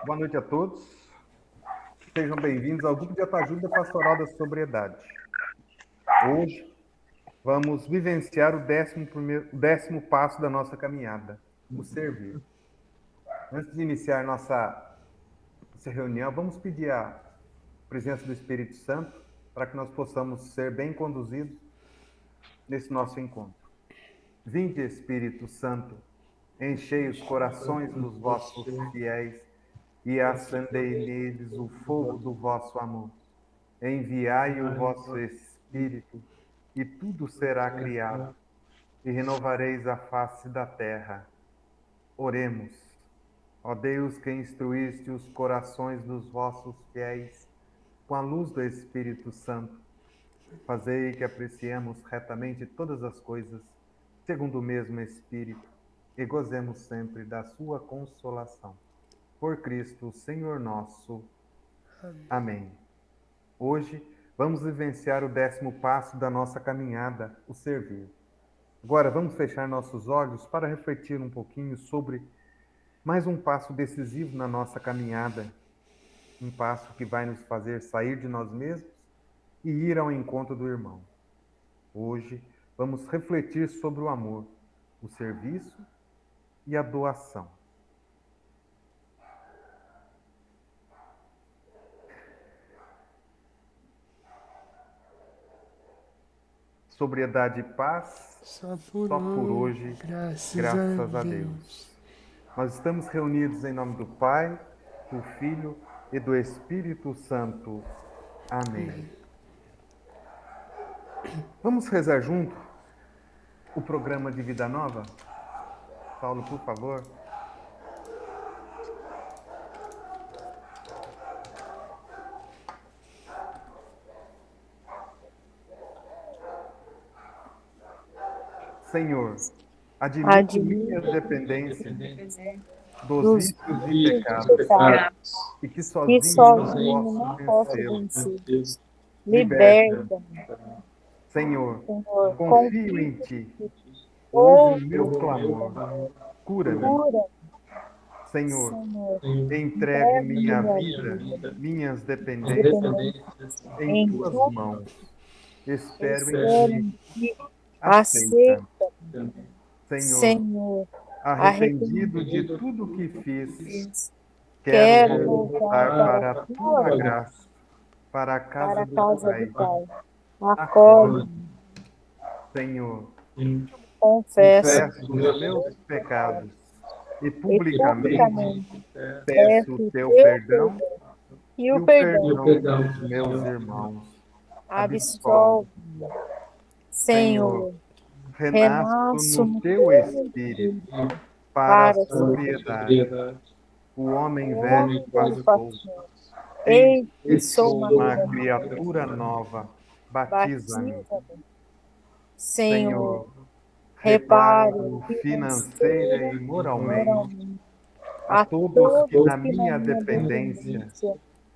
Boa noite a todos. Sejam bem-vindos ao grupo de autoajuda pastoral da sobriedade. Hoje vamos vivenciar o décimo passo da nossa caminhada, o servir. Antes de iniciar nossa reunião, vamos pedir a presença do Espírito Santo para que nós possamos ser bem conduzidos nesse nosso encontro. Vinde, Espírito Santo, enchei os corações dos vossos fiéis e acendei neles o fogo do vosso amor. Enviai o vosso Espírito, e tudo será criado, e renovareis a face da terra. Oremos. Ó Deus, que instruíste os corações dos vossos fiéis com a luz do Espírito Santo, fazei que apreciemos retamente todas as coisas, segundo o mesmo Espírito, e gozemos sempre da sua consolação. Por Cristo, Senhor nosso. Amém. Hoje vamos vivenciar o décimo passo da nossa caminhada, o servir. Agora vamos fechar nossos olhos para refletir um pouquinho sobre mais um passo decisivo na nossa caminhada, um passo que vai nos fazer sair de nós mesmos e ir ao encontro do irmão. Hoje vamos refletir sobre o amor, o serviço e a doação. Sobriedade e paz, só por hoje, graças a Deus. Nós estamos reunidos em nome do Pai, do Filho e do Espírito Santo. Amém. Vamos rezar junto o programa de Vida Nova? Paulo, por favor. Senhor, admite minha dependência dos vícios e pecados, e que sozinho não posso vencê-los. Liberta-me. Senhor, confio em Ti. Ouve o meu clamor. Cura-me. Senhor, entrego minha vida, minhas dependências em Tuas mãos. Espero em Ti. Aceita. Senhor, arrependido de tudo que fiz, quero voltar para a Tua graça, para a casa do Pai. Acolhe-me. Senhor, confesso os meus pecados e publicamente peço o Teu perdão e o perdão dos meus irmãos. Absolve-me. Senhor, renasço no Teu Espírito para a sobriedade. O homem velho passou. Eis que sou uma criatura nova. Batiza-me. Senhor, reparo financeira e moralmente a todos que na minha dependência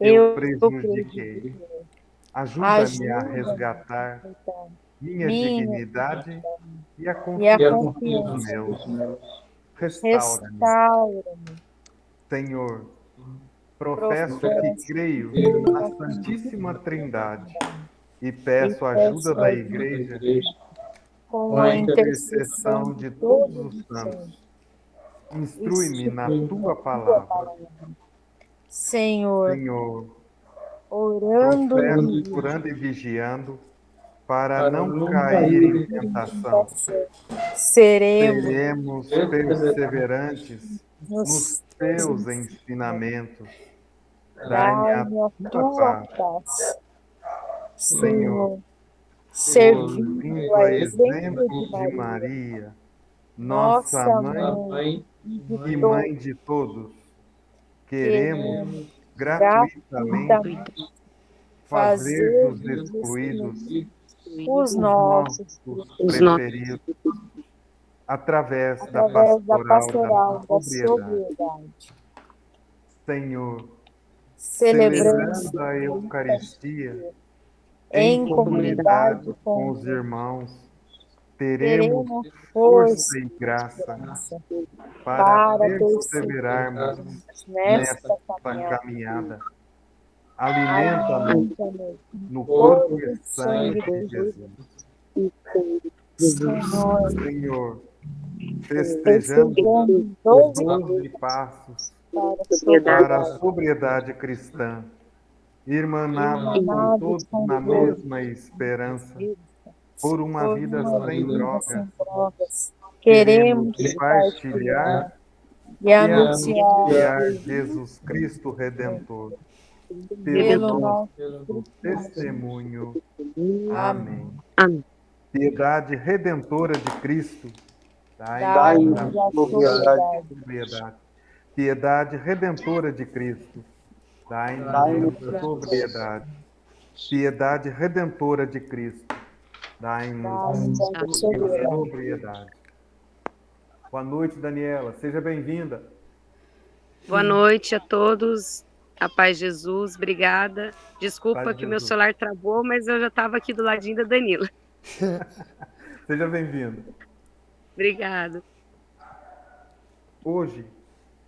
eu prejudiquei. Ajuda-me a resgatar minha dignidade e a confiança dos meus. Restaura-me. Senhor, professo que creio na Santíssima Trindade e peço a ajuda da Igreja com a intercessão de todos os santos. Instrui-me na Tua palavra. Senhor, orando e vigiando, para não cair em tentação. Seremos perseverantes nos Teus ensinamentos. Dai-me a Tua paz. Senhor, servindo a exemplo de Maria, nossa mãe e mãe de todos, queremos gratuitamente fazer dos excluídos os nossos preferidos, através da pastoral da sobriedade. Senhor, celebrando a Eucaristia em comunidade com os irmãos, teremos teremos força força e e graça graça para para perseverarmos perseverarmos nesta nesta caminhada. caminhada. Alimenta-nos Alimenta-nos no com corpo corpo e e sangue sangue de de Jesus. Jesus. Senhor, Senhor, festejando festejando os 12 12 passos para para a sobriedade, sobriedade cristã, irmanados com irmanados todos com na todos mesma esperança, os por uma por vida uma sem vida drogas, sem drogas. queremos Queremos partilhar partilhar e e anunciar anunciar Jesus Jesus Cristo Redentor, pelo pelo nosso nosso testemunho. testemunho. Amém. Amém. Piedade redentora de Cristo, dai-nos Dai-nos a a sobriedade. sobriedade. Piedade redentora de Cristo, dai-nos a sobriedade. Piedade redentora de Cristo, dai-nos Dai-nos a a sobriedade. sobriedade. Boa noite, Daniela. Seja bem-vinda. Boa noite a todos. A paz de Jesus, obrigada. Desculpa Paz de que meu Jesus. celular travou, mas eu já estava aqui do ladinho da Danila. Seja bem-vinda. Obrigada. Hoje,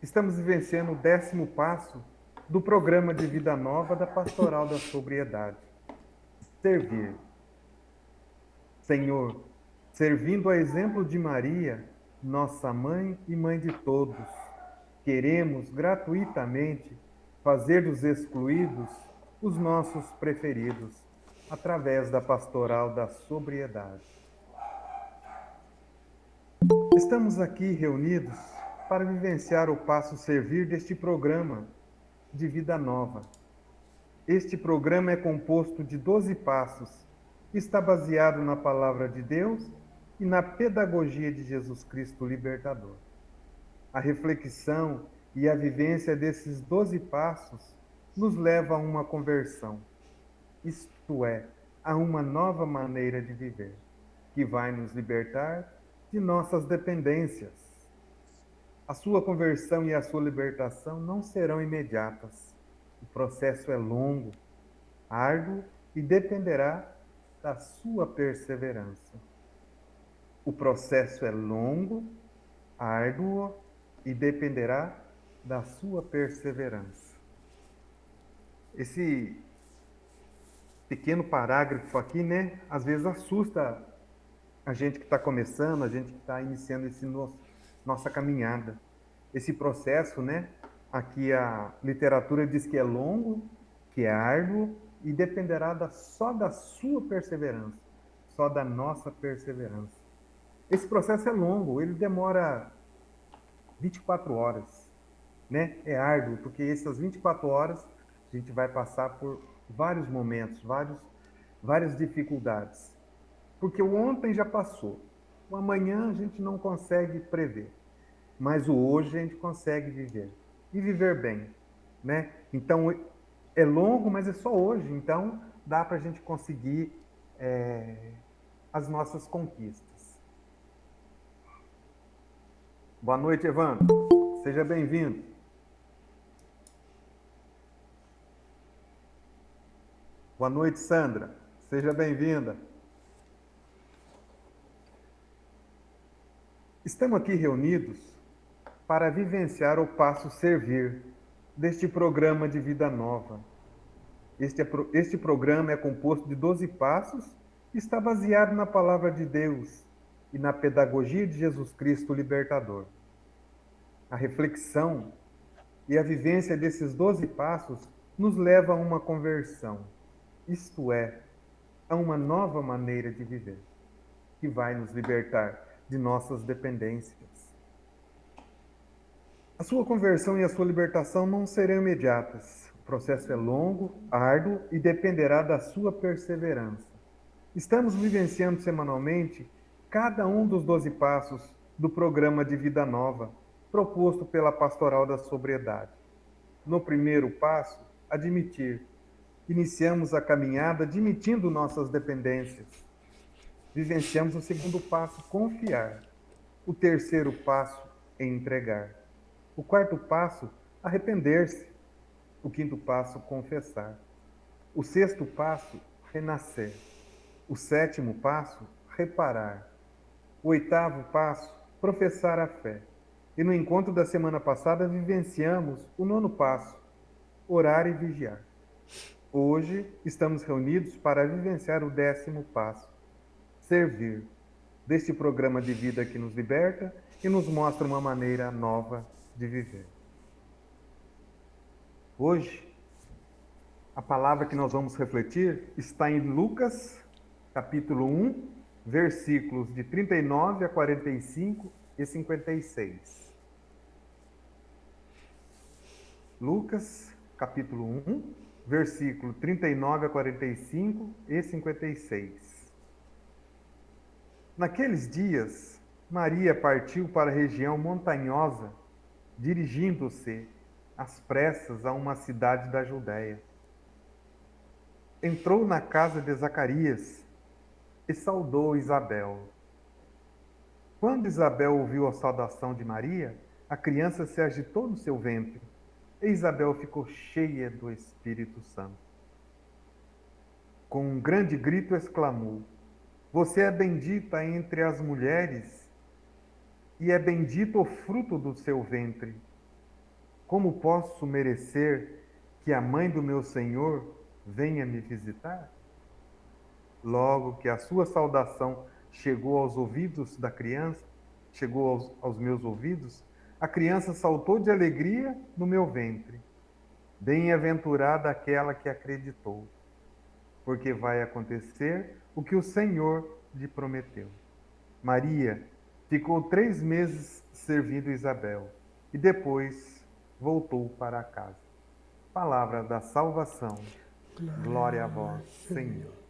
estamos vivenciando o 10º passo do programa de vida nova da Pastoral da Sobriedade. Servir. Senhor, servindo a exemplo de Maria, nossa mãe e mãe de todos, queremos gratuitamente fazer dos excluídos os nossos preferidos, através da Pastoral da Sobriedade. Estamos aqui reunidos para vivenciar o passo servir deste programa de vida nova. Este programa é composto de 12 passos, está baseado na palavra de Deus e na pedagogia de Jesus Cristo Libertador. A reflexão e a vivência desses 12 passos nos leva a uma conversão, isto é, a uma nova maneira de viver, que vai nos libertar de nossas dependências. A sua conversão e a sua libertação não serão imediatas. O processo é longo, árduo e dependerá da sua perseverança. O processo é longo, árduo e dependerá da sua perseverança. Esse pequeno parágrafo aqui, né, às vezes assusta a gente que está começando, a gente que está iniciando nossa caminhada. Esse processo, né, aqui a literatura diz que é longo, que é árduo e dependerá só da sua perseverança, só da nossa perseverança. Esse processo é longo, ele demora 24 horas, né? É árduo, porque essas 24 horas a gente vai passar por vários momentos, várias dificuldades. Porque o ontem já passou, o amanhã a gente não consegue prever, mas o hoje a gente consegue viver e viver bem, né? Então é longo, mas é só hoje, então dá para a gente conseguir as nossas conquistas. Boa noite, Evandro. Seja bem-vindo. Boa noite, Sandra. Seja bem-vinda. Estamos aqui reunidos para vivenciar o passo servir deste programa de vida nova. Este programa é composto de 12 passos e está baseado na palavra de Deus e na pedagogia de Jesus Cristo Libertador. A reflexão e a vivência desses 12 passos nos leva a uma conversão, isto é, a uma nova maneira de viver, que vai nos libertar de nossas dependências. A sua conversão e a sua libertação não serão imediatas. O processo é longo, árduo e dependerá da sua perseverança. Estamos vivenciando semanalmente cada um dos 12 passos do programa de vida nova, proposto pela Pastoral da Sobriedade. No primeiro passo, admitir. Iniciamos a caminhada admitindo nossas dependências. Vivenciamos o segundo passo, confiar. O terceiro passo, entregar. O quarto passo, arrepender-se. O quinto passo, confessar. O sexto passo, renascer. O sétimo passo, reparar. O oitavo passo, professar a fé. E no encontro da semana passada vivenciamos o nono passo, orar e vigiar. Hoje estamos reunidos para vivenciar o 10º passo, servir, deste programa de vida que nos liberta e nos mostra uma maneira nova de viver. Hoje, a palavra que nós vamos refletir está em Lucas, capítulo 1, versículos de 39 a 45 e 56. Lucas, capítulo 1, versículo 39 a 45 e 56. Naqueles dias, Maria partiu para a região montanhosa, dirigindo-se às pressas a uma cidade da Judéia. Entrou na casa de Zacarias e saudou Isabel. Quando Isabel ouviu a saudação de Maria, a criança se agitou no seu ventre e Isabel ficou cheia do Espírito Santo. Com um grande grito exclamou: Você é bendita entre as mulheres e é bendito o fruto do seu ventre. Como posso merecer que a mãe do meu Senhor venha me visitar? Logo que a sua saudação chegou aos ouvidos da criança, chegou aos meus ouvidos, a criança saltou de alegria no meu ventre. Bem-aventurada aquela que acreditou, porque vai acontecer o que o Senhor lhe prometeu. Maria ficou 3 meses servindo Isabel e depois voltou para casa. Palavra da salvação. Glória a vós, Senhor.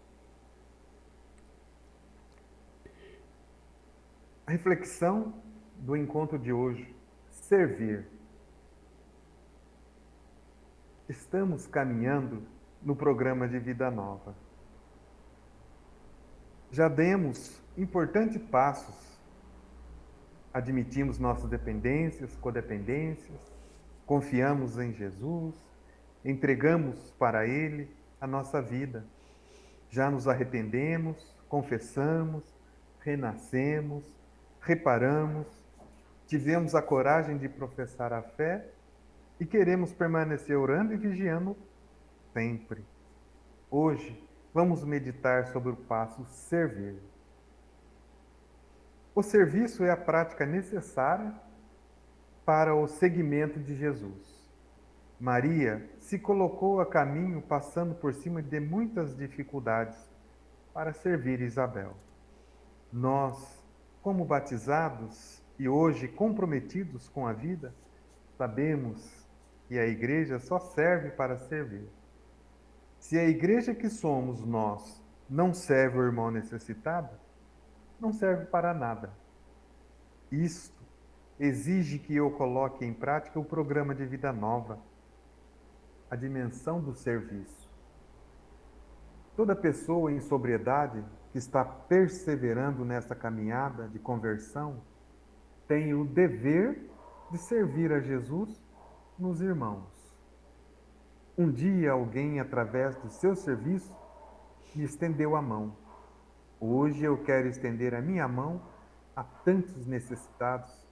A reflexão do encontro de hoje: servir. Estamos caminhando no programa de vida nova. Já demos importantes passos. Admitimos nossas dependências, codependências, confiamos em Jesus, entregamos para Ele a nossa vida. Já nos arrependemos, confessamos, renascemos, reparamos, tivemos a coragem de professar a fé e queremos permanecer orando e vigiando sempre. Hoje, vamos meditar sobre o passo servir. O serviço é a prática necessária para o seguimento de Jesus. Maria se colocou a caminho, passando por cima de muitas dificuldades para servir Isabel. Nós, como batizados e hoje comprometidos com a vida, sabemos que a igreja só serve para servir. Se a igreja que somos nós não serve o irmão necessitado, não serve para nada. Isto exige que eu coloque em prática o programa de vida nova, a dimensão do serviço. Toda pessoa em sobriedade que está perseverando nessa caminhada de conversão tem o dever de servir a Jesus nos irmãos. Um dia alguém, através do seu serviço, me estendeu a mão. Hoje eu quero estender a minha mão a tantos necessitados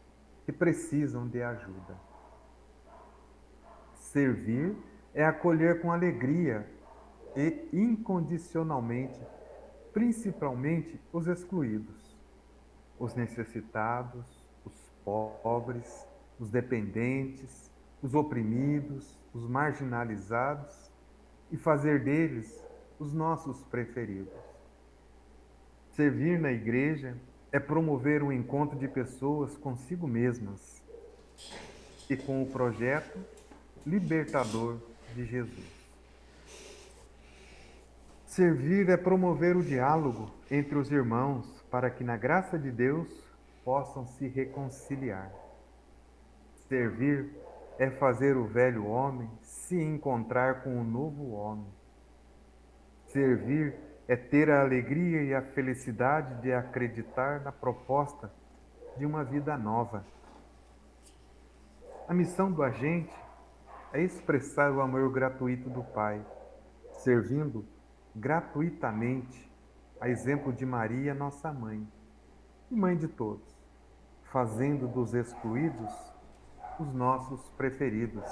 que precisam de ajuda. Servir é acolher com alegria e incondicionalmente, principalmente os excluídos, os necessitados, os pobres, os dependentes, os oprimidos, os marginalizados e fazer deles os nossos preferidos. Servir na igreja é promover o encontro de pessoas consigo mesmas e com o projeto libertador de Jesus. Servir é promover o diálogo entre os irmãos para que, na graça de Deus, possam se reconciliar. Servir é fazer o velho homem se encontrar com o novo homem. Servir é ter a alegria e a felicidade de acreditar na proposta de uma vida nova. A missão do agente é expressar o amor gratuito do Pai, servindo gratuitamente, a exemplo de Maria, nossa mãe. e mãe de todos, fazendo dos excluídos os nossos preferidos,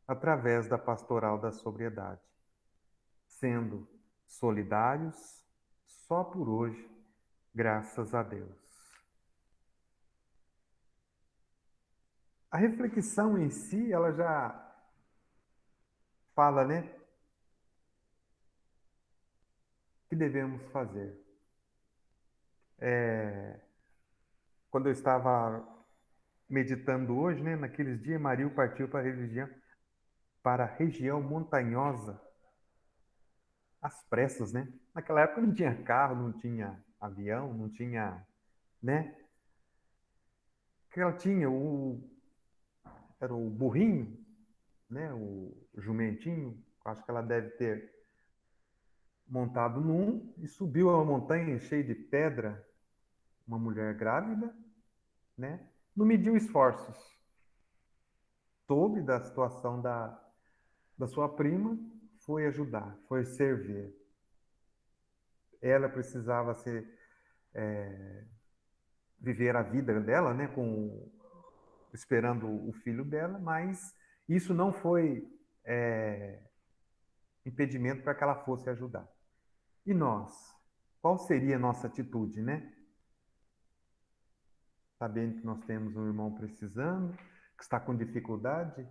através da pastoral da sobriedade, sendo solidários só por hoje, graças a Deus. A reflexão em si, ela já fala, né? O que devemos fazer. Quando eu estava meditando hoje, né, naqueles dias, Maria partiu para a região montanhosa, às pressas, né? Naquela época não tinha carro, não tinha avião, não tinha, né? Que ela tinha era o burrinho, né? O jumentinho, acho que ela deve ter montado num e subiu a montanha cheia de pedra, uma mulher grávida, né? Não mediu esforços, soube da situação da sua prima, foi ajudar, foi servir. Ela precisava viver a vida dela, né, esperando o filho dela, mas isso não foi impedimento para que ela fosse ajudar. E nós? Qual seria a nossa atitude, né? Sabendo que nós temos um irmão precisando, que está com dificuldade,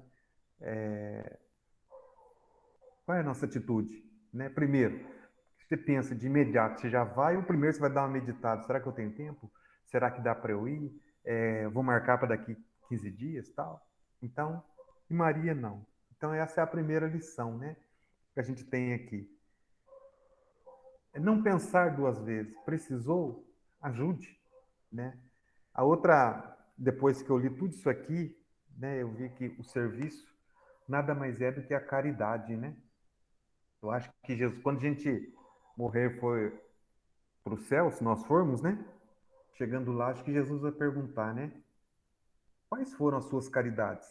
qual é a nossa atitude? Né? Primeiro, você pensa de imediato, você já vai, ou primeiro você vai dar uma meditada, será que eu tenho tempo? Será que dá para eu ir? Vou marcar para daqui 15 dias, tal? Então, e Maria não. Então essa é a primeira lição, né, que a gente tem aqui. É não pensar duas vezes. Precisou? Ajude, né? A outra, depois que eu li tudo isso aqui, né, eu vi que o serviço nada mais é do que a caridade, né? Eu acho que Jesus, quando a gente morrer for para o céu, se nós formos, né? Chegando lá, acho que Jesus vai perguntar, né? Quais foram as suas caridades,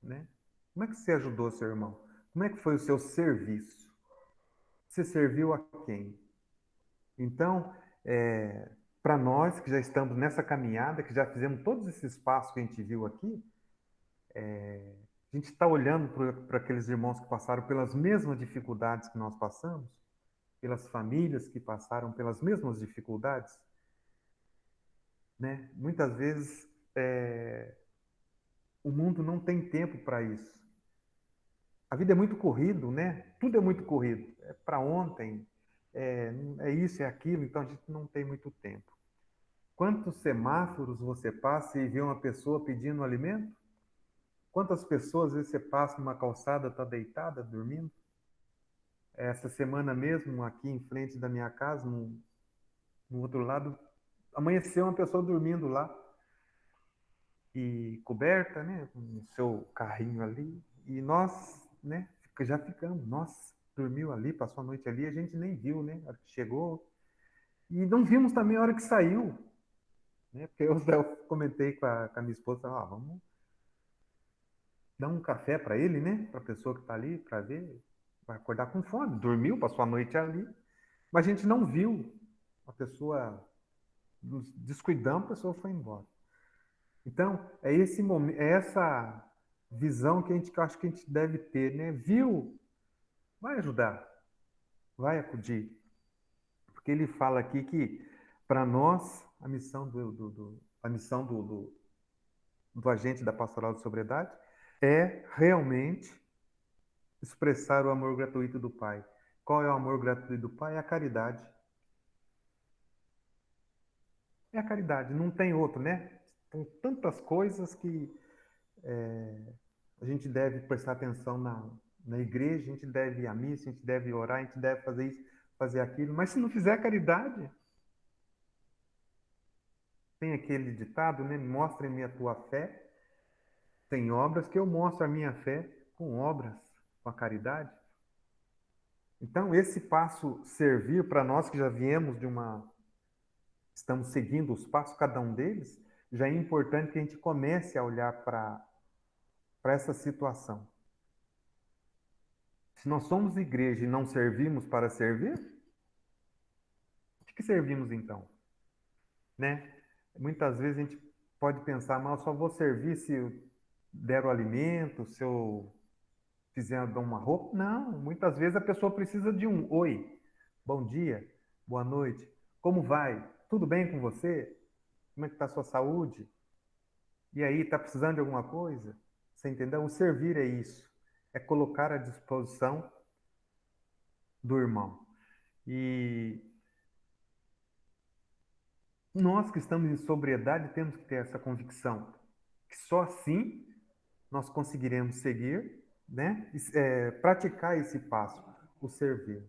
né? Como é que você ajudou seu irmão? Como é que foi o seu serviço? Você serviu a quem? Então, para nós que já estamos nessa caminhada, que já fizemos todos esses passos que a gente viu aqui, a gente está olhando para aqueles irmãos que passaram pelas mesmas dificuldades que nós passamos, pelas famílias que passaram pelas mesmas dificuldades, né? Muitas vezes o mundo não tem tempo para isso. A vida é muito corrido, né? Tudo é muito corrido. É para ontem, é isso, é aquilo, então a gente não tem muito tempo. Quantos semáforos você passa e vê uma pessoa pedindo alimento? Quantas pessoas, às vezes, você passa numa calçada, está deitada, dormindo? Essa semana mesmo, aqui em frente da minha casa, no outro lado, amanheceu uma pessoa dormindo lá, e coberta, né, com o seu carrinho ali, e nós, né, já ficamos, nossa, dormiu ali, passou a noite ali, a gente nem viu, né, a hora que chegou, e não vimos também a hora que saiu, né, porque eu comentei com a minha esposa, vamos dar um café para ele, né, para a pessoa que está ali, para ver, vai acordar com fome, dormiu, passou a noite ali, mas a gente não viu, a pessoa, nos descuidamos, a pessoa foi embora. Então, é esse momento, é essa visão que eu acho que a gente deve ter, né? Viu? Vai ajudar, vai acudir. Porque ele fala aqui que, para nós, a missão do agente da pastoral de sobriedade é realmente expressar o amor gratuito do Pai. Qual é o amor gratuito do Pai? É a caridade. É a caridade, não tem outro, né? Tem tantas coisas que a gente deve prestar atenção na igreja, a gente deve ir à missa, a gente deve orar, a gente deve fazer isso, fazer aquilo. Mas se não fizer caridade, tem aquele ditado, né? Mostre-me a tua fé. Tem obras que eu mostro a minha fé com obras, com a caridade. Então, esse passo servir para nós que já viemos estamos seguindo os passos, cada um deles, já é importante que a gente comece a olhar para essa situação. Se nós somos igreja e não servimos para servir, de que servimos então? Né? Muitas vezes a gente pode pensar, mas eu só vou servir se eu der o alimento, se eu fizer dar uma roupa. Não, muitas vezes a pessoa precisa de um oi, bom dia, boa noite, como vai? Tudo bem com você? Como é que está a sua saúde? E aí, está precisando de alguma coisa? Você entendeu? O servir é isso, é colocar à disposição do irmão. E nós que estamos em sobriedade temos que ter essa convicção, que só assim nós conseguiremos seguir, né? Praticar esse passo, o servir.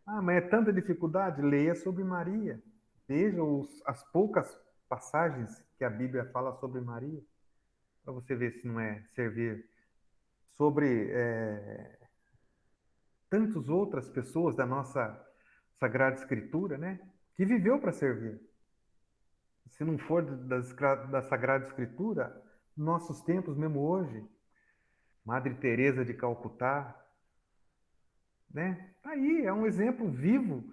Ah, mas é tanta dificuldade? Leia sobre Maria. Veja as poucas passagens que a Bíblia fala sobre Maria, para você ver se não é servir. Sobre tantas outras pessoas da nossa Sagrada Escritura, né? Que viveu para servir. Se não for da Sagrada Escritura, nossos tempos, mesmo hoje, Madre Teresa de Calcutá, né? Tá aí, é um exemplo vivo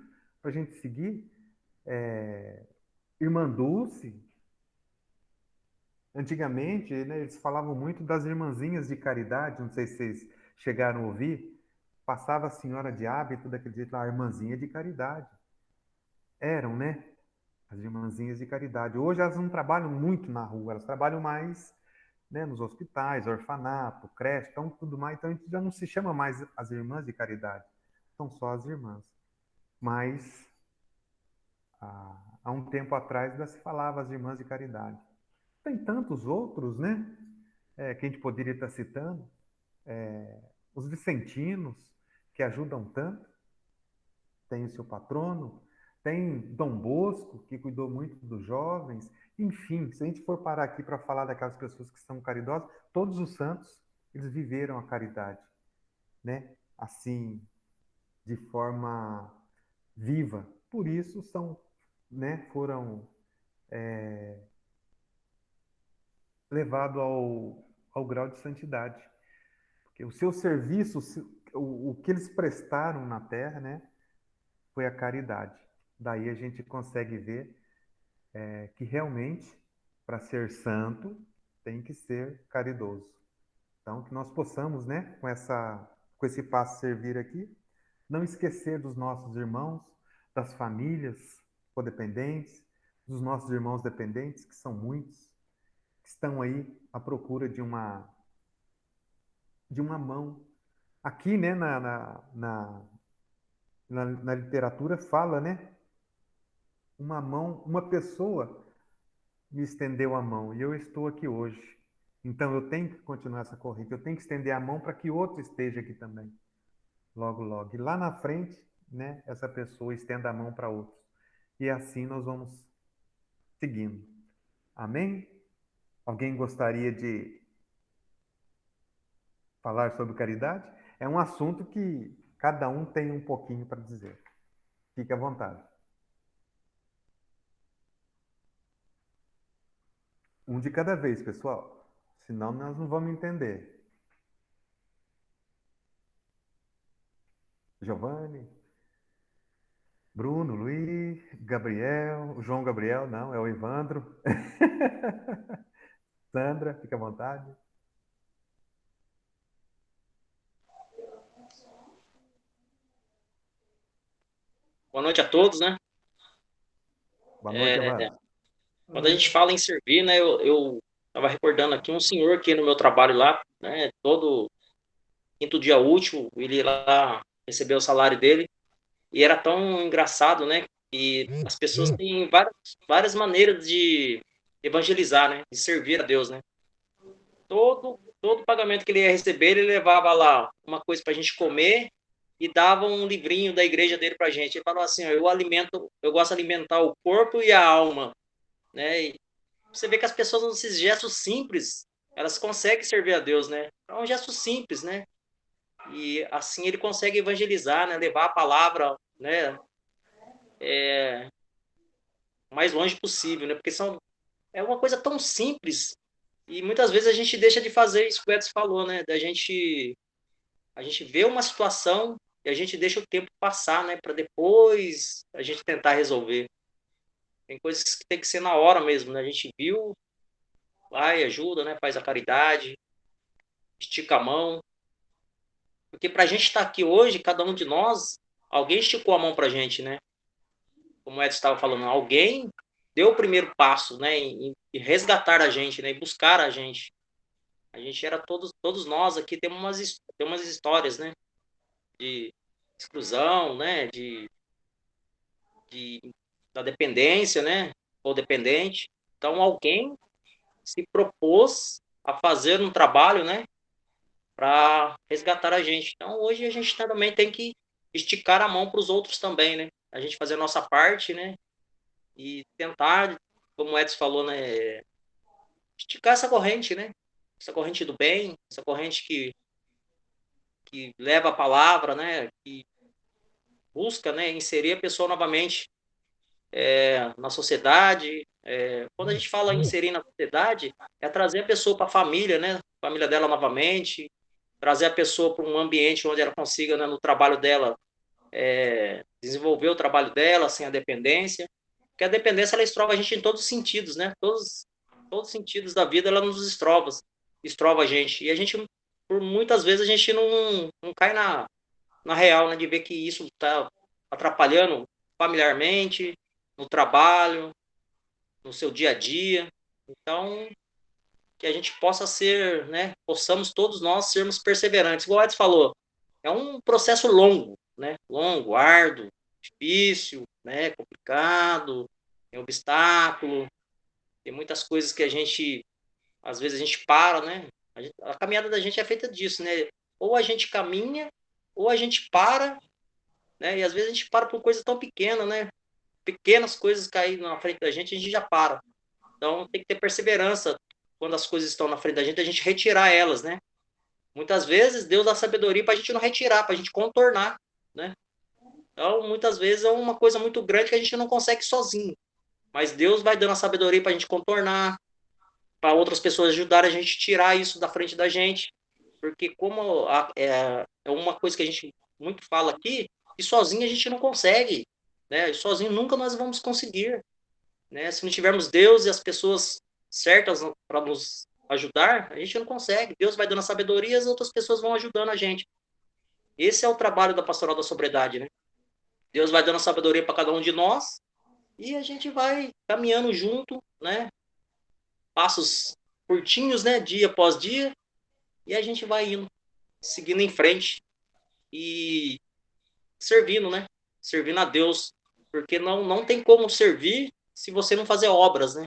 para a gente seguir. Irmã Dulce, antigamente, né, eles falavam muito das irmãzinhas de caridade, não sei se vocês chegaram a ouvir, passava a senhora de hábito daquele jeito lá, a irmãzinha de caridade. Eram, né? As irmãzinhas de caridade. Hoje elas não trabalham muito na rua, elas trabalham mais, né, nos hospitais, orfanato, creche, então tudo mais. Então a gente já não se chama mais as irmãs de caridade, são só as irmãs. Mas há um tempo atrás ainda se falava as irmãs de caridade. Tem tantos outros, né? Que a gente poderia estar citando. Os vicentinos, que ajudam tanto, tem o seu patrono, tem Dom Bosco, que cuidou muito dos jovens. Enfim, se a gente for parar aqui para falar daquelas pessoas que são caridosas, todos os santos, eles viveram a caridade, né? Assim, de forma viva. Por isso são, né, foram levados ao grau de santidade. Porque o seu serviço, o que eles prestaram na terra, né, foi a caridade. Daí a gente consegue ver que realmente, para ser santo, tem que ser caridoso. Então, que nós possamos, né, com esse passo servir aqui, não esquecer dos nossos irmãos, das famílias codependentes, dos nossos irmãos dependentes, que são muitos, que estão aí à procura de uma mão. Aqui, né, na literatura fala, né, uma mão, uma pessoa me estendeu a mão e eu estou aqui hoje. Então eu tenho que continuar essa corrida, eu tenho que estender a mão para que outro esteja aqui também, logo, logo. E lá na frente, né, essa pessoa estenda a mão para outros. E assim nós vamos seguindo. Amém? Alguém gostaria de falar sobre caridade? É um assunto que cada um tem um pouquinho para dizer. Fique à vontade. Um de cada vez, pessoal. Senão nós não vamos entender. Giovanni, Bruno, Luiz, Gabriel, João Gabriel, não, é o Evandro. Sandra, fica à vontade. Boa noite a todos, né? Boa noite, Evandro. Quando a gente fala em servir, né? Eu estava recordando aqui um senhor aqui no meu trabalho lá, né? Todo quinto dia útil, ele ia lá recebeu o salário dele e era tão engraçado, né? E as pessoas têm várias maneiras de evangelizar, né? De servir a Deus, né? Todo pagamento que ele ia receber, ele levava lá uma coisa para a gente comer e dava um livrinho da igreja dele para a gente. Ele falou assim: ó, eu gosto de alimentar o corpo e a alma, né? E você vê que as pessoas nesses gestos simples, elas conseguem servir a Deus, né? É um gesto simples, né? E assim ele consegue evangelizar, né? Levar a palavra, né? O mais longe possível, né? Porque é uma coisa tão simples e muitas vezes a gente deixa de fazer isso que o Edson falou, né? A gente vê uma situação e a gente deixa o tempo passar, né? Para depois a gente tentar resolver. Tem coisas que tem que ser na hora mesmo, né? A gente viu, vai, ajuda, né? Faz a caridade, estica a mão. Porque para a gente estar aqui hoje, cada um de nós, alguém esticou a mão para a gente, né? Como o Edson estava falando, alguém deu o primeiro passo, né? Em resgatar a gente, né? Em buscar a gente. A gente era todos nós aqui tem umas histórias, né? De exclusão, né? De, da dependência, né? Ou dependente. Então, alguém se propôs a fazer um trabalho, né? Para resgatar a gente. Então, hoje a gente também tem que esticar a mão para os outros também, né? A gente fazer a nossa parte, né? E tentar, como o Edson falou, né? Esticar essa corrente, né? Essa corrente do bem, essa corrente que leva a palavra, né? Que busca, né? Inserir a pessoa novamente na sociedade. Quando a gente fala em inserir na sociedade, é trazer a pessoa para a família, né? A família dela novamente, trazer a pessoa para um ambiente onde ela consiga, né, no trabalho dela, desenvolver o trabalho dela sem a dependência. Porque a dependência, ela estrova a gente em todos os sentidos, né? Todos os sentidos da vida, ela nos estrova a gente. E a gente, por muitas vezes, a gente não cai na real, né? De ver que isso está atrapalhando familiarmente, no trabalho, no seu dia a dia. Então, que a gente possa ser, né? Possamos todos nós sermos perseverantes. Igual o Edson falou, é um processo longo, né? Longo, árduo, difícil, né? Complicado, tem obstáculo, tem muitas coisas que a gente, às vezes a gente para, né? A caminhada da gente é feita disso, né? Ou a gente caminha, ou a gente para, né? E às vezes a gente para por coisa tão pequena, né? Pequenas coisas caírem na frente da gente, a gente já para. Então tem que ter perseverança quando as coisas estão na frente da gente, a gente retirar elas, né? Muitas vezes Deus dá sabedoria para a gente não retirar, para a gente contornar, né? Então, muitas vezes é uma coisa muito grande que a gente não consegue sozinho. Mas Deus vai dando a sabedoria para a gente contornar, para outras pessoas ajudarem a gente a tirar isso da frente da gente. Porque como é uma coisa que a gente muito fala aqui, que sozinho a gente não consegue, né? E sozinho nunca nós vamos conseguir, né? Se não tivermos Deus e as pessoas certas para nos ajudar, a gente não consegue. Deus vai dando a sabedoria e as outras pessoas vão ajudando a gente. Esse é o trabalho da Pastoral da Sobriedade, né? Deus vai dando a sabedoria para cada um de nós e a gente vai caminhando junto, né? Passos curtinhos, né? Dia após dia, e a gente vai indo, seguindo em frente e servindo, né? Servindo a Deus, porque não tem como servir se você não fazer obras, né?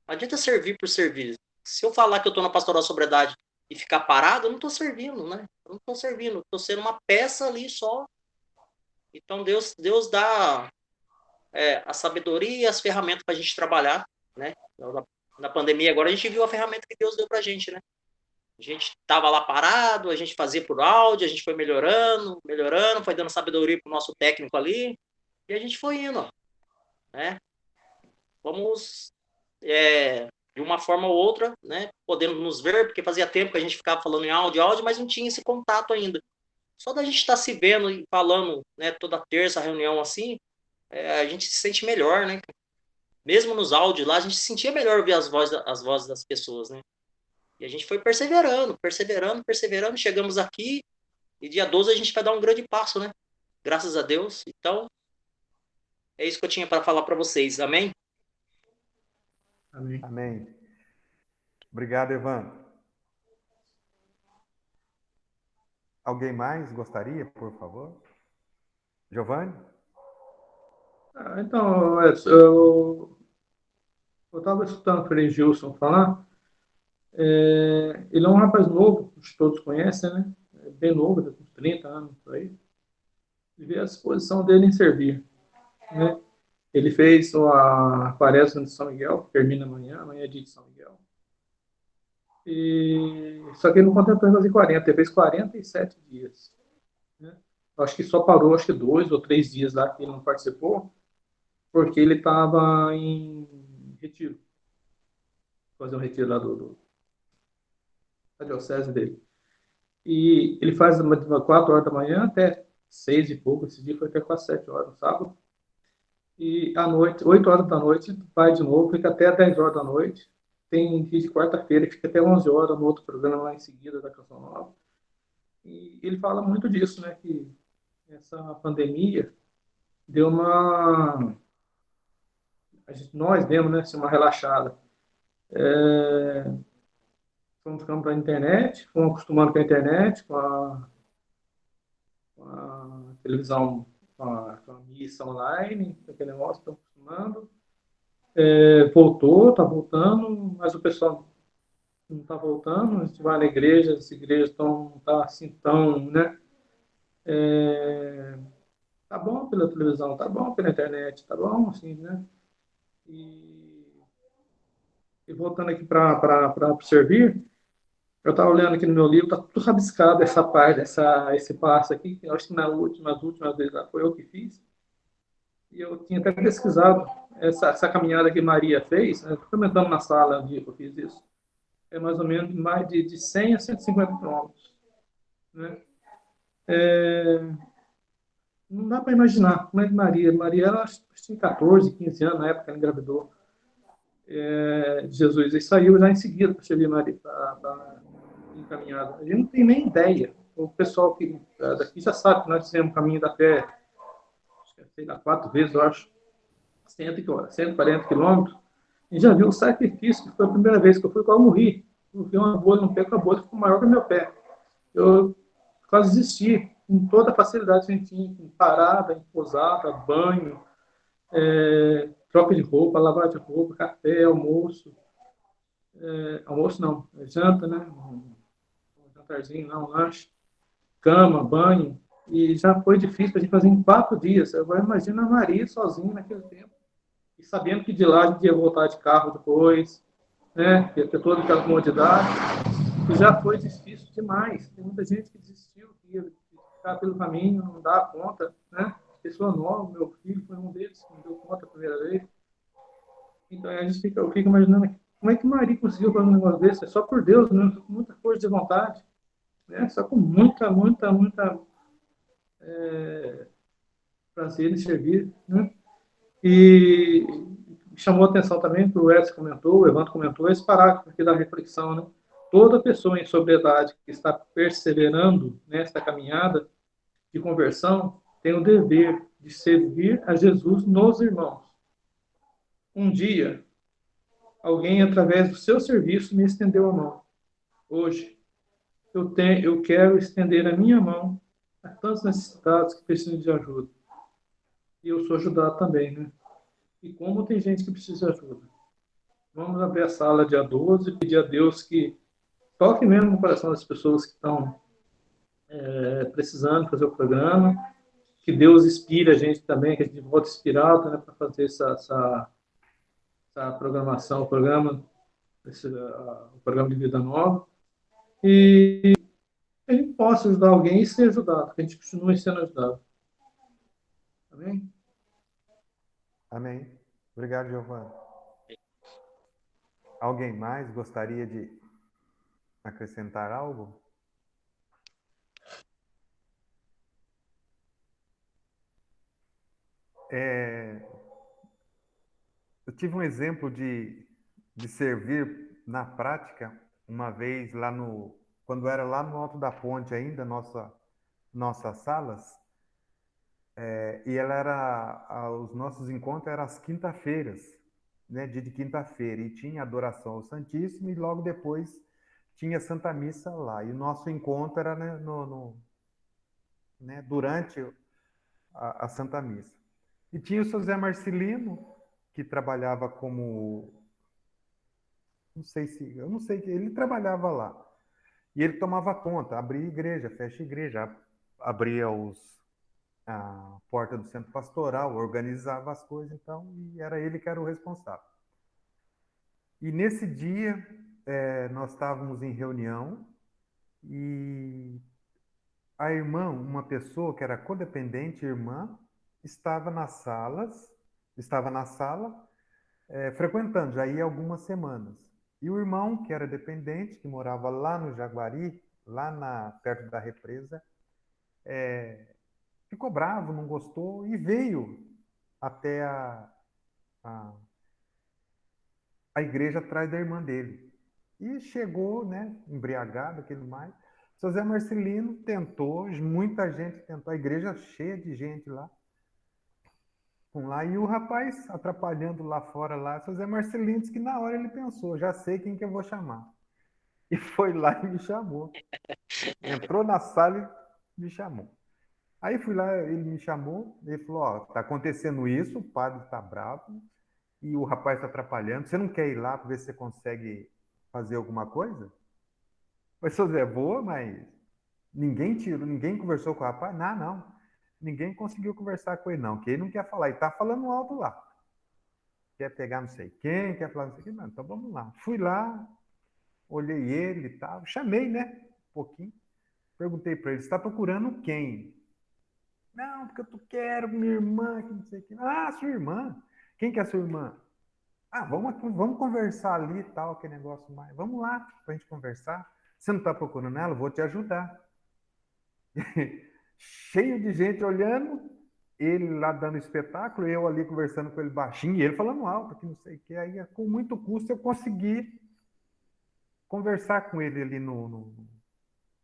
Não adianta servir por servir. Se eu falar que eu estou na Pastoral da Sobriedade e ficar parado, eu não estou servindo, né? Eu não estou servindo, estou sendo uma peça ali só. Então Deus dá a sabedoria e as ferramentas para a gente trabalhar, né? Na pandemia agora a gente viu a ferramenta que Deus deu para a gente, né? A gente estava lá parado, a gente fazia por áudio, a gente foi melhorando, foi dando sabedoria para o nosso técnico ali, e a gente foi indo, né? Vamos, de uma forma ou outra, né? Podendo nos ver, porque fazia tempo que a gente ficava falando em áudio, mas não tinha esse contato ainda. Só da gente estar se vendo e falando, né? Toda terça, reunião assim, a gente se sente melhor, né? Mesmo nos áudios lá, a gente se sentia melhor ouvir as vozes das pessoas, né? E a gente foi perseverando, chegamos aqui e dia 12 a gente vai dar um grande passo, né? Graças a Deus. Então, é isso que eu tinha para falar para vocês. Amém? Amém. Amém. Obrigado, Evandro. Alguém mais gostaria, por favor? Giovanni? Então, Edson, eu estava escutando o Frei Gilson falar. Ele é um rapaz novo, acho que todos conhecem, né? É bem novo, tem uns 30 anos por aí. E vê a disposição dele em servir, né? Ele fez a quaresma de São Miguel, que termina amanhã é dia de São Miguel. Só que ele não contentou em fazer 40, ele fez 47 dias. Né? Acho que só parou, acho que 2 ou 3 dias lá que ele não participou, porque ele estava em retiro. Fazer um retiro lá da diocese dele. E ele faz de 4 horas da manhã até 6 e pouco, esse dia foi até quase 7 horas no sábado. E à noite, 8 horas da noite, vai de novo, fica até 10 horas da noite. Tem dia de quarta-feira, fica até 11 horas no outro programa lá em seguida da Canção Nova. E ele fala muito disso, né? Que essa pandemia deu uma. Nós demos, né? Assim, uma relaxada. Fomos ficando para a internet, fomos acostumando com a internet, com a televisão, com a missa online, com aquele negócio, estamos acostumando. Voltou, está voltando, mas o pessoal não está voltando. A gente vai na igreja, as igrejas não tá assim tão, né? Tá bom pela televisão, tá bom pela internet, tá bom, assim, né? E, e voltando aqui para servir, eu estava olhando aqui no meu livro, tá tudo rabiscado essa parte, esse passo aqui, que eu acho que nas últimas vezes foi eu que fiz. E eu tinha até pesquisado essa caminhada que Maria fez, né? Comentando na sala o dia que eu fiz isso. É mais ou menos mais de 100 a 150 quilômetros, né? Não dá para imaginar como é que Maria ela tinha 14, 15 anos na época que ela engravidou de Jesus, e saiu já em seguida para servir Maria, para encaminhada. A gente não tem nem ideia. O pessoal que daqui já sabe que nós fizemos o caminho da fé, sei lá, 4 vezes, eu acho, 140 quilômetros, e já viu o sacrifício, que foi a primeira vez que eu fui, quase morri. Eu vi uma bolha no pé, com a bolha ficou maior que o meu pé. Eu quase desisti, com toda a facilidade que a gente tinha, em parada, em pousada, banho, troca de roupa, lavar de roupa, café, almoço. Almoço não, janta, né? Um jantarzinho, não, um lanche, cama, banho. E já foi difícil para a gente fazer em 4 dias. Agora imagina a Maria sozinha naquele tempo. E sabendo que de lá a gente ia voltar de carro depois, né? Ia ter toda aquela comodidade. E já foi difícil demais. Tem muita gente que desistiu, que ia ficar pelo caminho, não dá conta, né? Pessoa nova, meu filho foi um deles que não deu conta a primeira vez. Então eu fico imaginando como é que Maria conseguiu fazer um negócio desse? É só por Deus, né? Com muita força de vontade, né? Só com muita prazer em servir, né? E chamou a atenção também que o Edson comentou, o Evandro comentou, esse parágrafo aqui da reflexão, né? Toda pessoa em sobriedade que está perseverando nesta caminhada de conversão tem o dever de servir a Jesus nos irmãos. Um dia, alguém, através do seu serviço, me estendeu a mão. Hoje, eu quero estender a minha mão a tantos necessitados que precisam de ajuda. E eu sou ajudado também, né? E como tem gente que precisa de ajuda. Vamos abrir a sala dia 12 e pedir a Deus que toque mesmo no coração das pessoas que estão precisando fazer o programa, que Deus inspire a gente também, que a gente volte inspirado, né, para fazer essa programação, o programa de Vida Nova, e a gente possa ajudar alguém e ser ajudado, que a gente continue sendo ajudado. Amém? Amém. Obrigado, Giovanni. Alguém mais gostaria de acrescentar algo? Eu tive um exemplo de servir na prática uma vez quando era lá no Alto da Ponte ainda, nossas salas, e os nossos encontros eram às quinta-feiras, né, dia de quinta-feira, e tinha adoração ao Santíssimo e logo depois tinha Santa Missa lá. E o nosso encontro era, né, né, durante a Santa Missa. E tinha o seu Zé Marcelino, que trabalhava como, eu não sei, ele trabalhava lá. E ele tomava conta, abria igreja, fecha igreja, abria a porta do centro pastoral, organizava as coisas, então, e era ele que era o responsável. E nesse dia, nós estávamos em reunião e a irmã, uma pessoa que era codependente, irmã, estava na sala, frequentando, já ia algumas semanas. E o irmão, que era dependente, que morava lá no Jaguari, perto da represa, ficou bravo, não gostou e veio até a, a igreja atrás da irmã dele. E chegou, né, embriagado, aquilo mais. Seu Zé Marcelino tentou, muita gente tentou, a igreja cheia de gente lá. Lá, e o rapaz atrapalhando lá fora, lá, seu Zé Marcelino disse que na hora ele pensou, já sei quem que eu vou chamar. E foi lá e me chamou. Entrou na sala e me chamou. Aí fui lá, ele me chamou, ele falou, ó, tá acontecendo isso, o padre tá bravo, e o rapaz tá atrapalhando, você não quer ir lá para ver se você consegue fazer alguma coisa? Mas, seu Zé, boa, mas ninguém tirou, ninguém conversou com o rapaz? Não, não. Ninguém conseguiu conversar com ele, não, que ele não quer falar, ele tá falando alto lá. Quer pegar não sei quem, quer falar não sei quem, não, então vamos lá. Fui lá, olhei ele e tal, chamei, né, um pouquinho, perguntei para ele, você está procurando quem? Não, porque eu quero minha irmã, que não sei o que. Ah, sua irmã? Quem que é a sua irmã? Ah, vamos conversar ali e tal, aquele negócio mais. Vamos lá para a gente conversar. Você não está procurando ela? Eu vou te ajudar. Cheio de gente olhando, ele lá dando espetáculo, eu ali conversando com ele baixinho, e ele falando alto, que não sei o que. Aí, com muito custo, eu consegui conversar com ele ali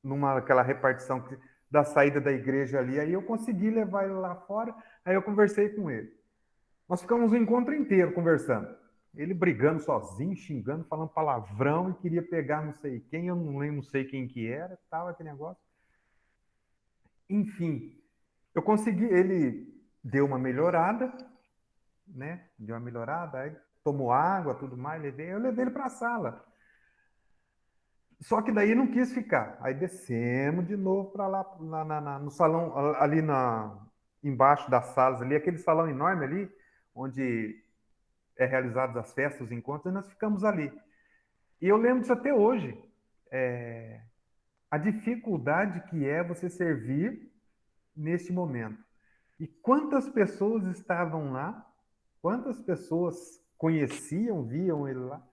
numa aquela repartição da saída da igreja ali. Aí eu consegui levar ele lá fora, aí eu conversei com ele. Nós ficamos o encontro inteiro conversando. Ele brigando sozinho, xingando, falando palavrão e queria pegar não sei quem, eu não lembro, não sei quem que era, tal, aquele negócio. Enfim, eu consegui, ele deu uma melhorada, né? Deu uma melhorada, aí tomou água, tudo mais, eu levei ele para a sala. Só que daí não quis ficar. Aí descemos de novo para lá, no salão, ali embaixo das salas, ali, aquele salão enorme ali, onde é realizadas as festas, os encontros, e nós ficamos ali. E eu lembro disso até hoje. A dificuldade que é você servir neste momento. E quantas pessoas estavam lá, quantas pessoas conheciam, viam ele lá,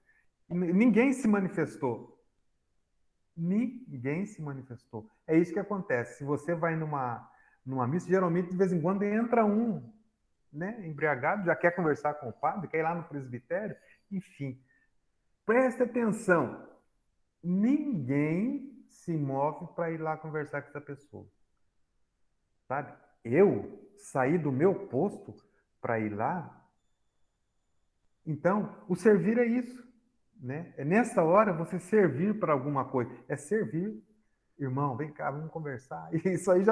e ninguém se manifestou. Ninguém se manifestou. É isso que acontece. Se você vai numa missa, geralmente de vez em quando entra um, né, embriagado, já quer conversar com o padre, quer ir lá no presbitério, enfim. Preste atenção. Ninguém se move para ir lá conversar com essa pessoa. Sabe? Eu saí do meu posto para ir lá. Então, o servir é isso, né? É nessa hora você servir para alguma coisa. É servir. Irmão, vem cá, vamos conversar. E isso aí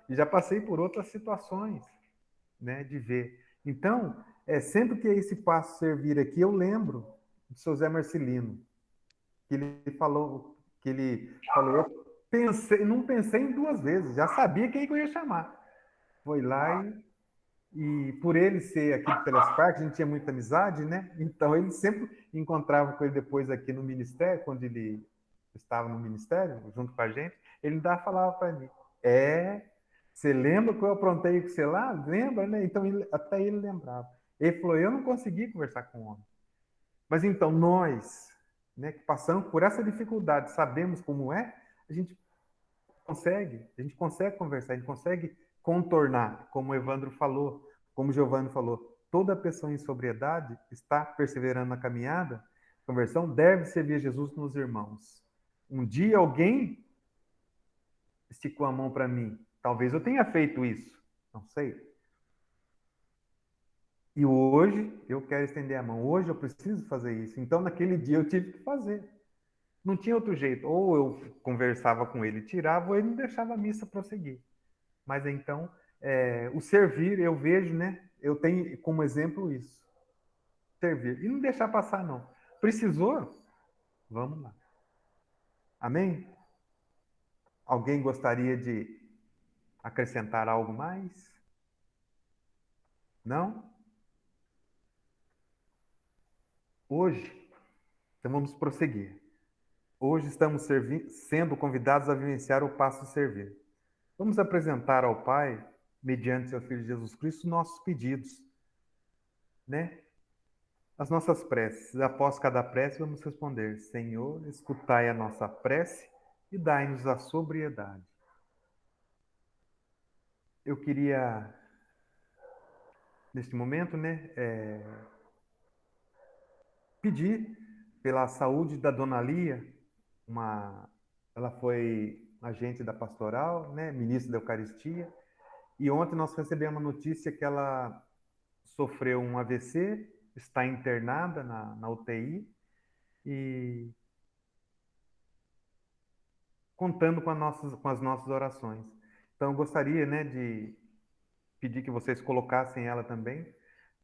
já passei por outras situações, né, de ver. Então, sempre que esse passo servir aqui, eu lembro do seu Zé Marcelino, que ele falou, não pensei em duas vezes, já sabia quem que eu ia chamar. Foi lá e por ele ser aqui de Telespark, a gente tinha muita amizade, né? Então ele sempre encontrava com ele depois aqui no ministério, quando ele estava no ministério, junto com a gente, ele falava para mim, você lembra que eu aprontei com você lá? Lembra, né? Então até ele lembrava. Ele falou, eu não consegui conversar com o homem. Mas então nós, né, que passamos por essa dificuldade, sabemos como é, a gente consegue conversar, a gente consegue contornar, como o Evandro falou, como o Giovanni falou, toda pessoa em sobriedade está perseverando na caminhada, conversão deve servir a Jesus nos irmãos. Um dia alguém esticou a mão para mim, talvez eu tenha feito isso, não sei. E hoje eu quero estender a mão, hoje eu preciso fazer isso. Então naquele dia eu tive que fazer. Não tinha outro jeito. Ou eu conversava com ele, tirava, ou ele não deixava a missa prosseguir. Mas então, o servir, eu vejo, né? Eu tenho como exemplo isso. Servir. E não deixar passar, não. Precisou? Vamos lá. Amém? Alguém gostaria de acrescentar algo mais? Não? Hoje, então vamos prosseguir. Hoje estamos sendo convidados a vivenciar o passo de servir. Vamos apresentar ao Pai, mediante seu Filho Jesus Cristo, nossos pedidos, né? As nossas preces. Após cada prece, vamos responder: Senhor, escutai a nossa prece e dai-nos a sobriedade. Eu queria neste momento, né, pedir pela saúde da Dona Lia, ela foi agente da pastoral, né, ministra da Eucaristia, e ontem nós recebemos a notícia que ela sofreu um AVC, está internada na UTI e contando com as nossas orações. Então, eu gostaria, né, de pedir que vocês colocassem ela também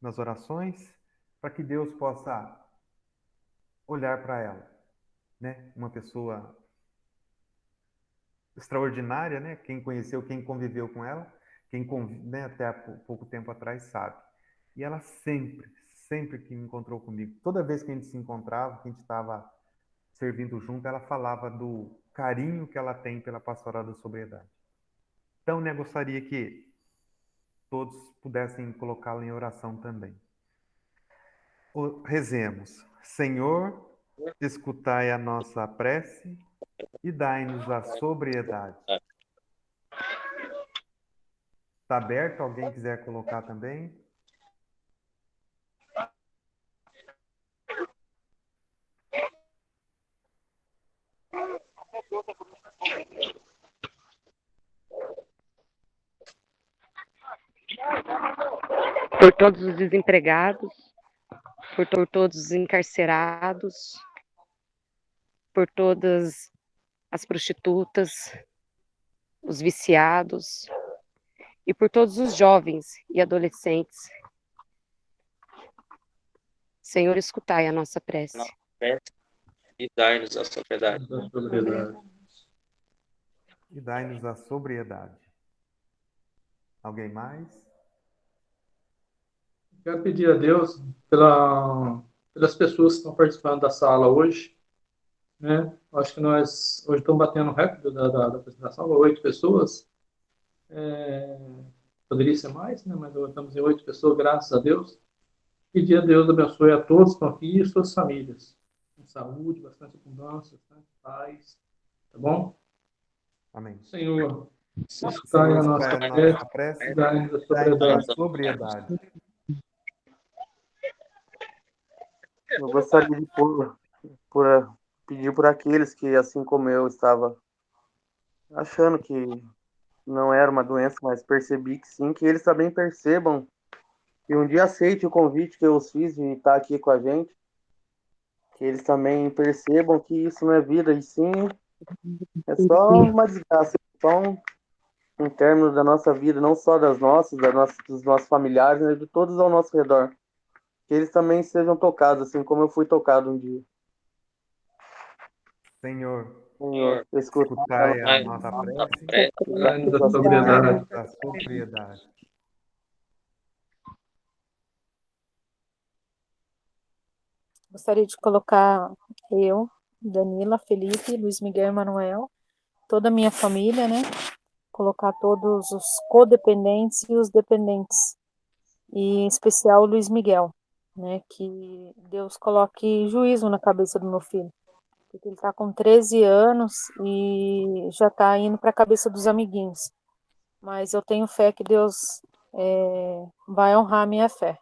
nas orações, para que Deus possa olhar para ela, né? Uma pessoa extraordinária, né? Quem conheceu, quem conviveu com ela, né, até há pouco tempo atrás sabe. E ela sempre que encontrou comigo, toda vez que a gente se encontrava, que a gente estava servindo junto, ela falava do carinho que ela tem pela pastoral da sobriedade. Então, né, gostaria que todos pudessem colocá-la em oração também. Rezemos. Senhor, escutai a nossa prece e dai-nos a sobriedade. Está aberto? Alguém quiser colocar também? Por todos os desempregados, por todos os encarcerados, por todas as prostitutas, os viciados e por todos os jovens e adolescentes. Senhor, escutai a nossa prece. E dai-nos a sobriedade. Da sobriedade. E dai-nos a sobriedade. Alguém mais? Quero pedir a Deus pelas pessoas que estão participando da sala hoje, né? Acho que nós hoje estamos batendo o recorde da apresentação, 8 pessoas. Poderia ser mais, né? Mas estamos em 8 pessoas, graças a Deus. Pedir a Deus abençoe a todos que estão aqui e suas famílias. Com saúde, bastante abundância, bastante paz. Tá bom? Amém. Senhor, escutai Senhor, a nossa escutai a nossa prece prece, e dai-nos a dai-nos a sobriedade. sobriedade. Eu gostaria de pedir por aqueles que, assim como eu, estava achando que não era uma doença, mas percebi que sim, que eles também percebam e um dia aceite o convite que eu os fiz de estar aqui com a gente, que eles também percebam que isso não é vida, e sim é só uma desgraça, só um término da nossa vida, não só dos nossos familiares, mas de todos ao nosso redor. Que eles também sejam tocados, assim como eu fui tocado um dia. Senhor, Senhor, escutai a Ai, nossa prece Dai-nos a e sobriedade. dai-nos a sobriedade. Gostaria de colocar eu, Danila, Felipe, Luiz Miguel Emanuel, toda a minha família, né? Colocar todos os codependentes e os dependentes. E em especial o Luiz Miguel, né? Que Deus coloque juízo na cabeça do meu filho. Porque ele está com 13 anos e já está indo para a cabeça dos amiguinhos. Mas eu tenho fé que Deus vai honrar a minha fé.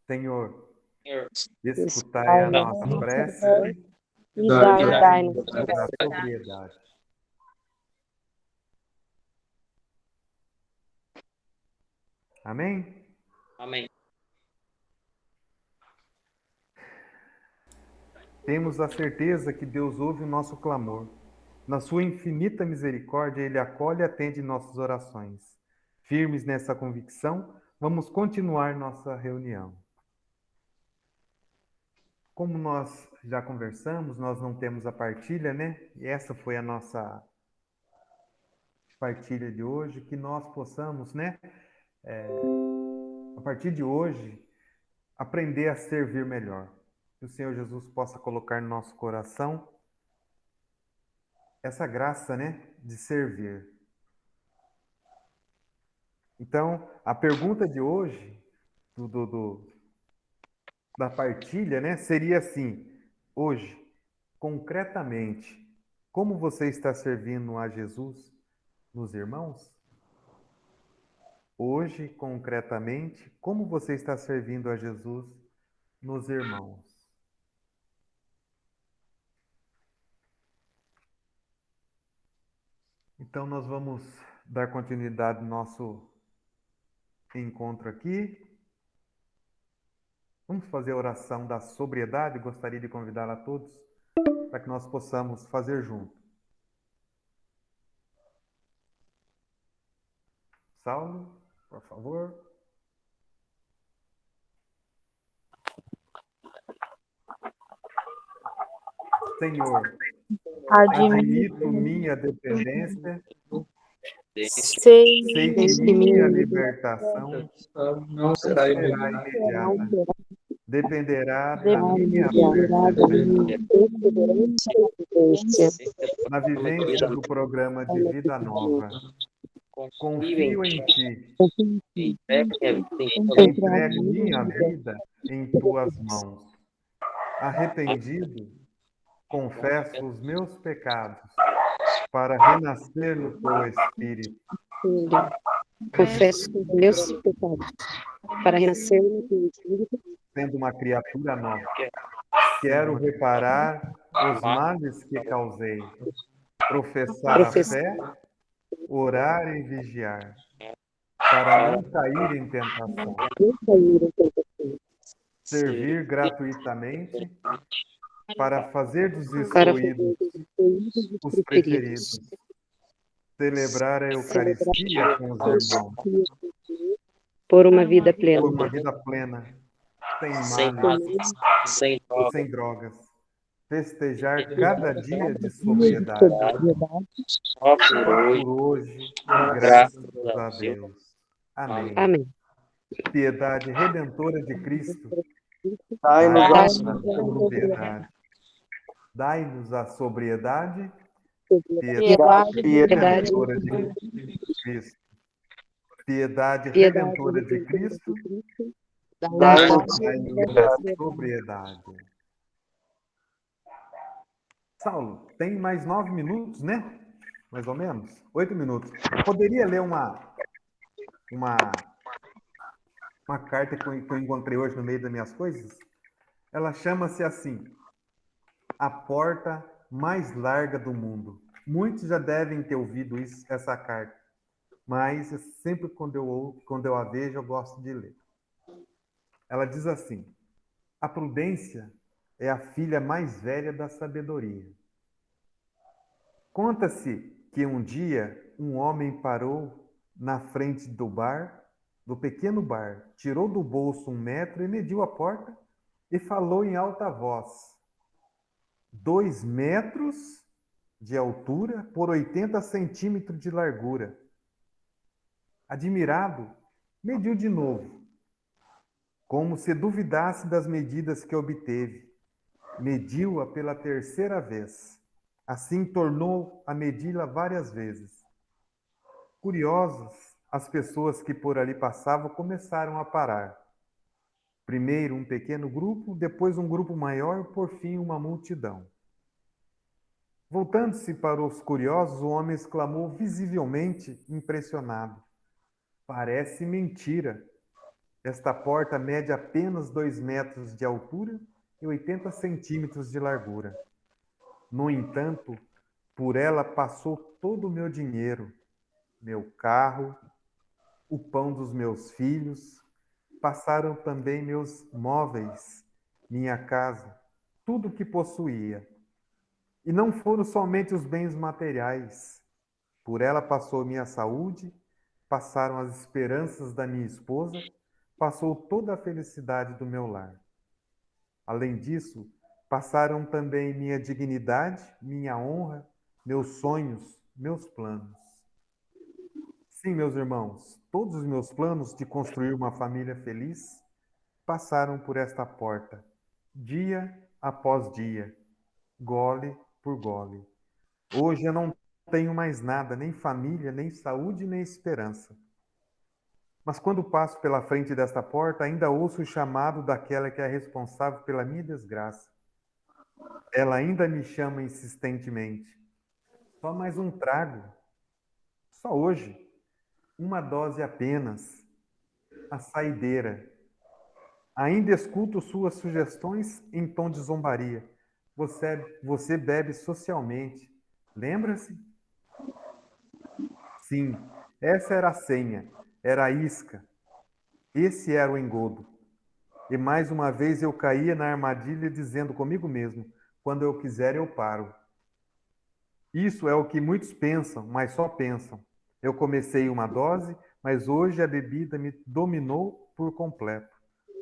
Senhor, Senhor, escutai a nossa prece E e dai-nos dai-nos a sobriedade. Amém? amém. Temos a certeza que Deus ouve o nosso clamor. Na sua infinita misericórdia, Ele acolhe e atende nossas orações. Firmes nessa convicção, vamos continuar nossa reunião. Como nós já conversamos, nós não temos a partilha, né? E essa foi a nossa partilha de hoje, que nós possamos, né? A partir de hoje, aprender a servir melhor. Que o Senhor Jesus possa colocar no nosso coração essa graça, né, de servir. Então, a pergunta de hoje, da partilha, né, seria assim: hoje, concretamente, como você está servindo a Jesus nos irmãos? Hoje, concretamente, como você está servindo a Jesus nos irmãos? Então, nós vamos dar continuidade ao nosso encontro aqui. Vamos fazer a oração da sobriedade. Gostaria de convidar a todos para que nós possamos fazer junto. Saulo, por favor. Senhor, admito minha dependência, Sei sei que minha libertação Não será será imediata. imediata. Dependerá da dependerá minha da perseverança minha na vivência do programa de vida nova. Confio em Ti, entrego minha vida em Tuas mãos. Arrependido, confesso os meus pecados para renascer no Teu Espírito. Filho, confesso os meus pecados para renascer no teu espírito, Sendo uma criatura nova, quero reparar os males que causei, professar a fé, orar e vigiar, para não cair em tentação, não cair em tentação, servir gratuitamente, para fazer dos para fazer excluídos dos os preferidos, celebrar a Eucaristia com os irmãos, por uma vida plena, por uma vida plena, sem Sem males, sem droga. sem drogas, festejar cada dia de sobriedade. Só por hoje. Por hoje, Graças graças a Deus. Amém. Amém. Piedade redentora de Cristo, Dai-nos a dai-nos a sobriedade. Dai-nos a sobriedade, piedade piedade redentora de Cristo. Piedade Piedade redentora de Cristo, dai-nos dai-nos a sobriedade. Saulo, tem mais 9 minutos, né? Mais ou menos? 8 minutos. Poderia ler uma carta que eu encontrei hoje no meio das minhas coisas? Ela chama-se assim: A Porta Mais Larga do Mundo. Muitos já devem ter ouvido essa carta, mas sempre quando eu a vejo, eu gosto de ler. Ela diz assim: a prudência é a filha mais velha da sabedoria. Conta-se que um dia um homem parou na frente do pequeno bar, tirou do bolso 1 metro e mediu a porta e falou em alta voz: 2 metros de altura por 80 centímetros de largura. Admirado, mediu de novo, como se duvidasse das medidas que obteve. Mediu-a pela 3ª vez. Assim tornou a medi-la várias vezes. Curiosas, as pessoas que por ali passavam começaram a parar. Primeiro um pequeno grupo, depois um grupo maior, por fim uma multidão. Voltando-se para os curiosos, o homem exclamou visivelmente impressionado: parece mentira. Esta porta mede apenas 2 metros de altura e 80 centímetros de largura. No entanto, por ela passou todo o meu dinheiro, meu carro, o pão dos meus filhos, passaram também meus móveis, minha casa, tudo o que possuía. E não foram somente os bens materiais. Por ela passou minha saúde, passaram as esperanças da minha esposa, passou toda a felicidade do meu lar. Além disso, passaram também minha dignidade, minha honra, meus sonhos, meus planos. Sim, meus irmãos, todos os meus planos de construir uma família feliz passaram por esta porta, dia após dia, gole por gole. Hoje eu não tenho mais nada, nem família, nem saúde, nem esperança. Mas quando passo pela frente desta porta, ainda ouço o chamado daquela que é responsável pela minha desgraça. Ela ainda me chama insistentemente. Só mais um trago. Só hoje. uma dose apenas, a saideira. Ainda escuto suas sugestões em tom de zombaria. Você bebe socialmente. Lembra-se? Sim, essa era a senha, era a isca. Esse era o engodo. E mais uma vez eu caía na armadilha dizendo comigo mesmo: quando eu quiser, eu paro. Isso é o que muitos pensam, mas só pensam. Eu comecei uma dose, mas hoje a bebida me dominou por completo.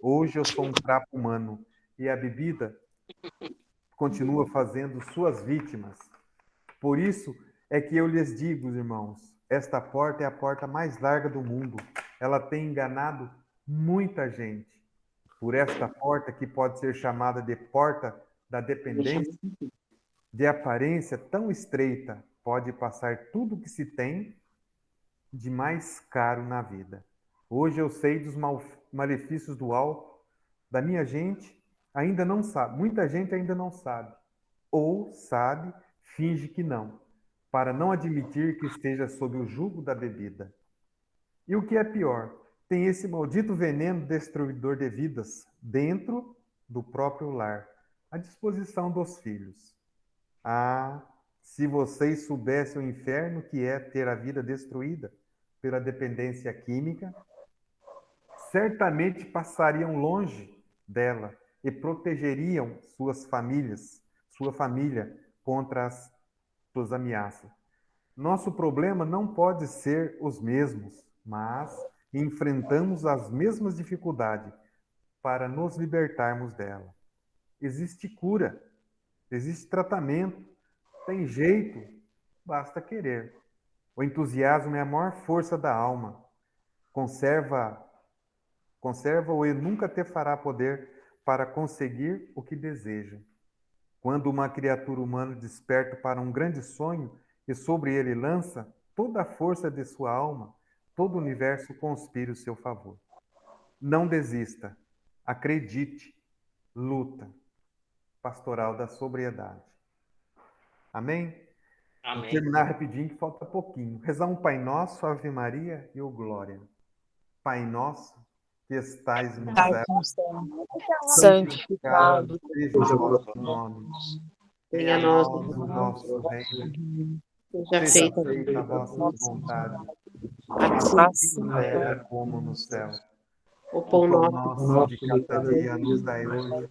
Hoje eu sou um trapo humano e a bebida continua fazendo suas vítimas. Por isso é que eu lhes digo, irmãos, esta porta é a porta mais larga do mundo. Ela tem enganado muita gente. Por esta porta, que pode ser chamada de porta da dependência, de aparência tão estreita, pode passar tudo que se tem de mais caro na vida. Hoje eu sei dos malefícios do álcool, da minha gente ainda não sabe, muita gente ainda não sabe, ou sabe, finge que não, para não admitir que esteja sob o jugo da bebida. E o que é pior, tem esse maldito veneno destruidor de vidas dentro do próprio lar, à disposição dos filhos. Ah, se vocês soubessem o inferno que é ter a vida destruída pela dependência química, certamente passariam longe dela e protegeriam sua família contra as suas ameaças. Nosso problema não pode ser os mesmos, mas enfrentamos as mesmas dificuldades para nos libertarmos dela. Existe cura, existe tratamento, tem jeito, basta querer. O entusiasmo é a maior força da alma. Conserva-o e nunca te fará poder para conseguir o que deseja. Quando uma criatura humana desperta para um grande sonho e sobre ele lança toda a força de sua alma, todo o universo conspira em seu favor. Não desista, acredite, luta. Pastoral da sobriedade. Amém? Vou Amém. terminar rapidinho, que falta pouquinho. Rezar um Pai Nosso, Ave Maria e o Glória. Pai Nosso, que estais no Pai céu, do céu, santificado santificado seja o vosso nome. Venha a nós o vosso reino. Seja Seja feita feita a vossa vontade, assim assim na terra como no céu. o O pão pão nosso, nosso de cada dia nos dai hoje.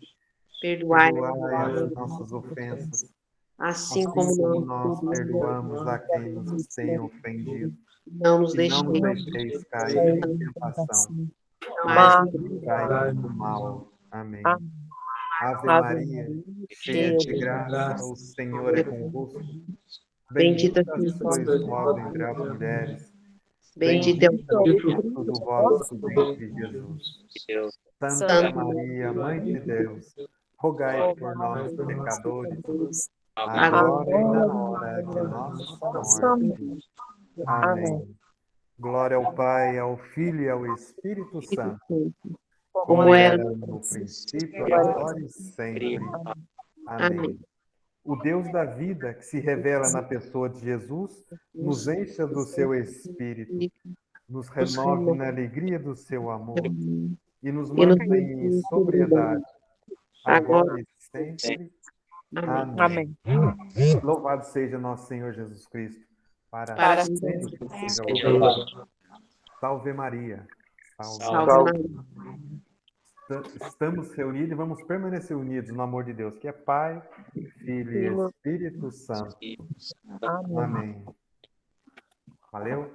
perdoai, Perdoai as nossas ofensas, assim assim como como nós nós perdoamos a quem nos tem ofendido. não nos E não nos deixeis, deixeis cair em tentação, mas mas livrai-nos do mal. Amém. Ave Maria, cheia de graça, o Senhor é convosco. bendita Bendita sois vós entre as mulheres. bendito é o Bendito é o fruto do vosso ventre, Jesus. Deus. Santa Maria, Mãe de Deus, rogai por nós, pecadores, agora e na hora de nossa morte. Amém. Glória ao Pai, ao Filho e ao Espírito Santo, como era no princípio, agora e sempre. Amém. O Deus da vida, que se revela na pessoa de Jesus, nos encha do seu Espírito, nos renove na alegria do seu amor e nos mantenha em sobriedade, agora e sempre. Amém. Louvado seja nosso Senhor Jesus Cristo, para sempre seja louvado. Salve Maria. Salve. Salve. Estamos reunidos e vamos permanecer unidos no amor de Deus, que é Pai, Filho e Espírito Santo. Amém. Valeu?